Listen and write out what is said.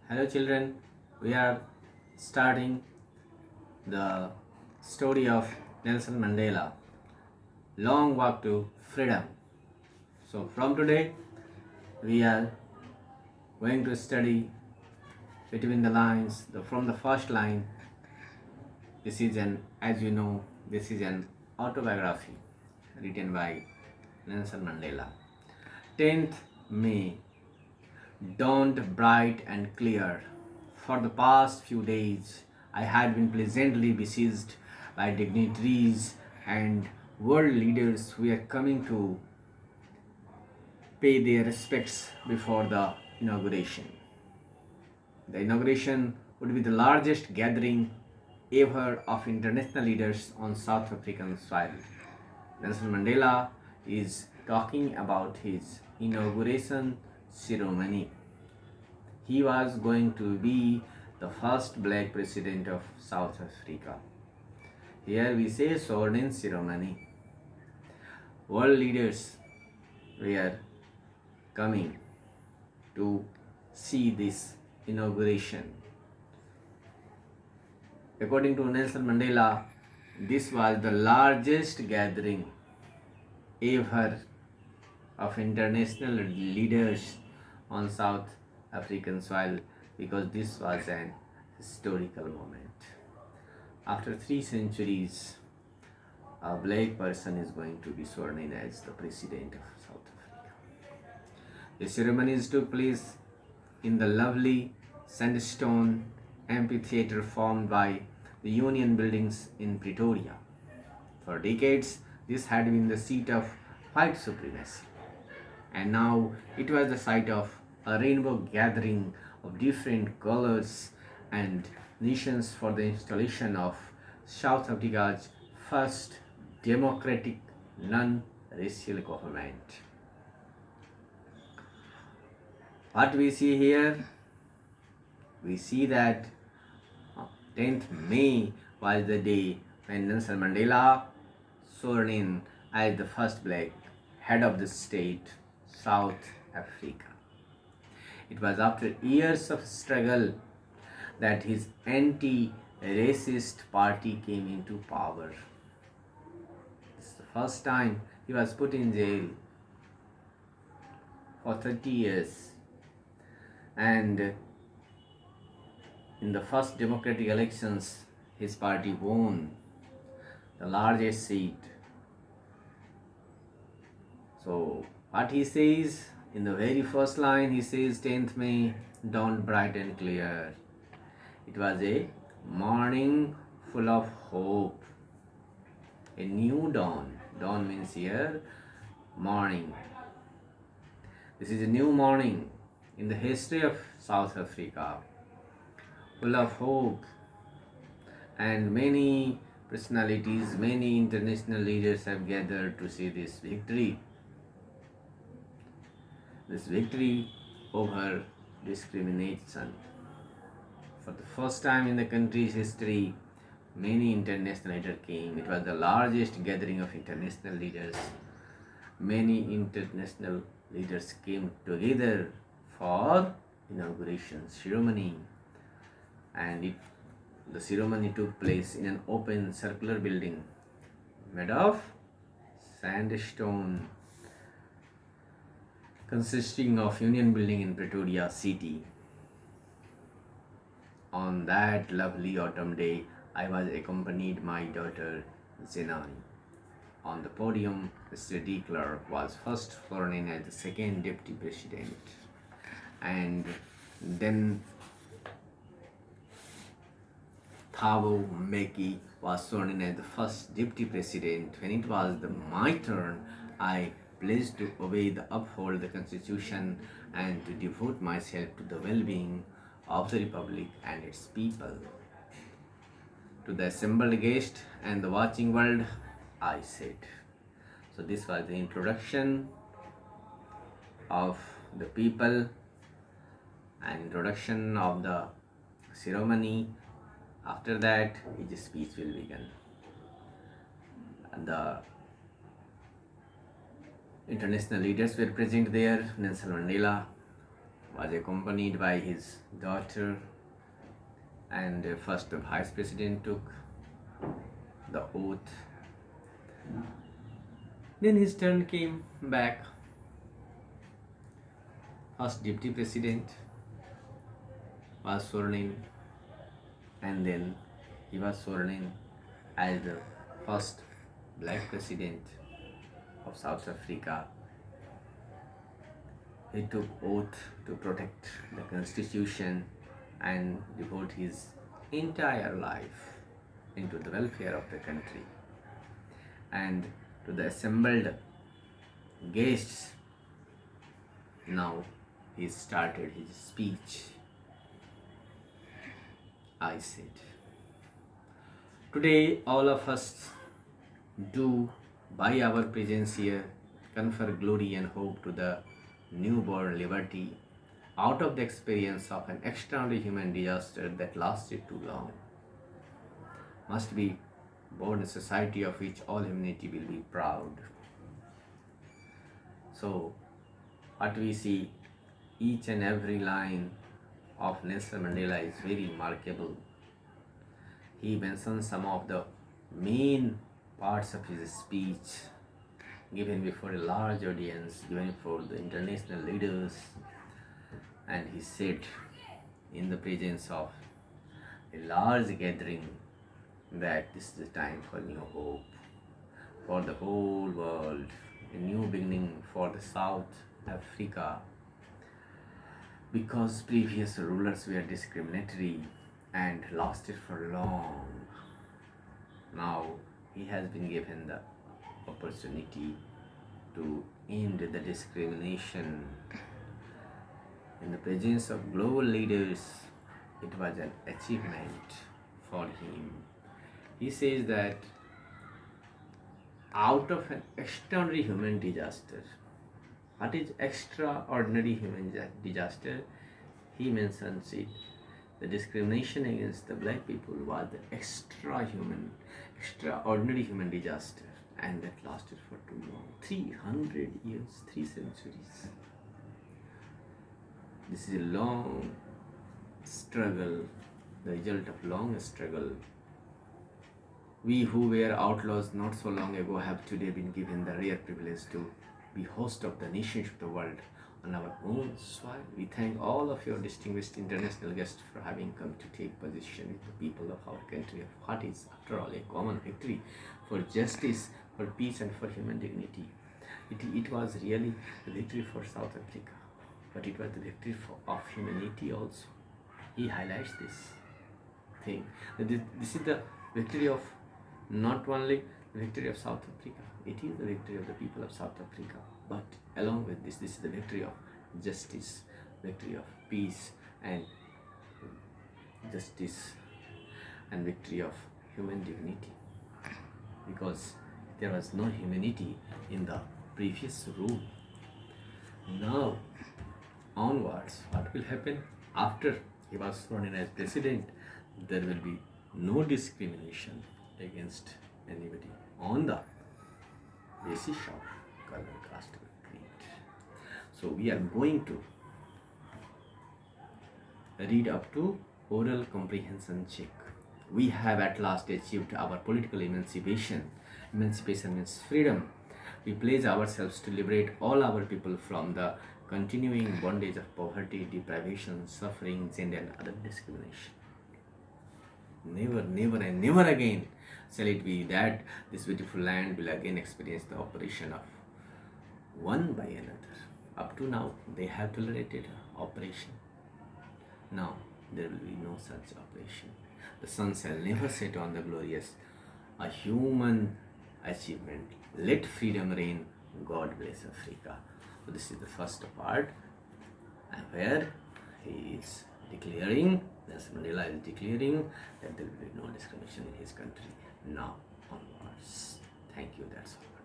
Hello, children. We are starting the story of Nelson Mandela, Long Walk to Freedom. So, from today, we are going to study between the lines. From the first line, as you know, this is an autobiography written by Nelson Mandela. 10th May, dawned bright and clear. For the past few days, I had been pleasantly besieged by dignitaries and world leaders who were coming to pay their respects before the inauguration. The inauguration would be the largest gathering ever of international leaders on South African soil. Nelson Mandela is talking about his inauguration ceremony. He was going to be the first black president of South Africa. Here we say sworn-in ceremony. World leaders were coming to see this inauguration. According to Nelson Mandela, this was the largest gathering ever of international leaders on South African soil because this was an historical moment. After 3 centuries, a black person is going to be sworn in as the president of South Africa. The ceremonies took place in the lovely sandstone amphitheater formed by the Union buildings in Pretoria. For decades, this had been the seat of white supremacy, and now it was the site of a rainbow gathering of different colors and nations for the installation of South Africa's first democratic non-racial government. What we see here, we see that 10th May was the day when Nelson Mandela sworn in as the first black head of the state, South Africa. It was after years of struggle that his anti-racist party came into power. It's the first time he was put in jail for 30 years. And in the first democratic elections, his party won the largest seat. So, what he says in the very first line, he says, 10th May, dawned bright and clear. It was a morning full of hope, a new dawn. Dawn means here morning. This is a new morning in the history of South Africa, full of hope, and many personalities, many international leaders have gathered to see this victory. This victory over discrimination. For the first time in the country's history, many international leaders came. It was the largest gathering of international leaders. Many international leaders came together for inauguration ceremony, and the ceremony took place in an open circular building made of sandstone, consisting of Union building in Pretoria city. On that lovely autumn day, I was accompanied my daughter Zenani. On the podium, Mr. De Klerk was first sworn in as the second deputy president, and then Thabo Mbeki was sworn in as the first deputy president. When it was my turn, I pledged to obey, uphold the constitution, and to devote myself to the well-being of the republic and its people. To the assembled guest and the watching world, I said. So this was the introduction of the people and introduction of the ceremony. After that, his speech will begin. And the international leaders were present there. Nelson Mandela was accompanied by his daughter, and first the vice president took the oath. Then his turn came back. First deputy president was sworn in, and then he was sworn in as the first black president of South Africa. He took oath to protect the constitution and devote his entire life into the welfare of the country. And to the assembled guests, now he started his speech. I said, today all of us do, by our presence here, confer glory and hope to the newborn liberty out of the experience of an extraordinary human disaster that lasted too long. Must be born a society of which all humanity will be proud. So, what we see, each and every line of Nelson Mandela is very remarkable. He mentions some of the main parts of his speech given before a large audience, given before the international leaders, and he said in the presence of a large gathering that this is the time for new hope for the whole world, a new beginning for the South Africa, because previous rulers were discriminatory and lasted for long. Now he has been given the opportunity to end the discrimination. In the presence of global leaders, it was an achievement for him. He says that out of an extraordinary human disaster, what is extraordinary human disaster? He mentions it. The discrimination against the black people was the extraordinary human disaster, and that lasted for too long. 300 years, 3 centuries. This is a long struggle, the result of long struggle. We who were outlaws not so long ago have today been given the rare privilege to be host of the nations of the world on our own soil. We thank all of your distinguished international guests for having come to take position with the people of our country of what is, after all, a common victory for justice, for peace, and for human dignity. It was really a victory for South Africa, but it was the victory of humanity also. He highlights this thing. This is the victory of not only the victory of South Africa, it is the victory of the people of South Africa, but along with this is the victory of justice, victory of peace and justice, and victory of human dignity, because there was no humanity in the previous rule. Now onwards, what will happen after he was sworn in as president? There will be no discrimination against anybody on the basis of color, caste, or creed. So we are going to read up to oral comprehension check. We have at last achieved our political emancipation. Emancipation means freedom. We pledge ourselves to liberate all our people from the continuing bondage of poverty, deprivation, suffering, gender, and other discrimination. Never, never, and never again shall it be that this beautiful land will again experience the oppression of one by another. Up to now, they have tolerated oppression. Now, there will be no such oppression. The sun shall never set on the glorious, a human achievement. Let freedom reign. God bless Africa. So this is the first part, where he is declaring, Nelson Mandela is declaring that there will be no discrimination in his country now onwards. Thank you, that's all.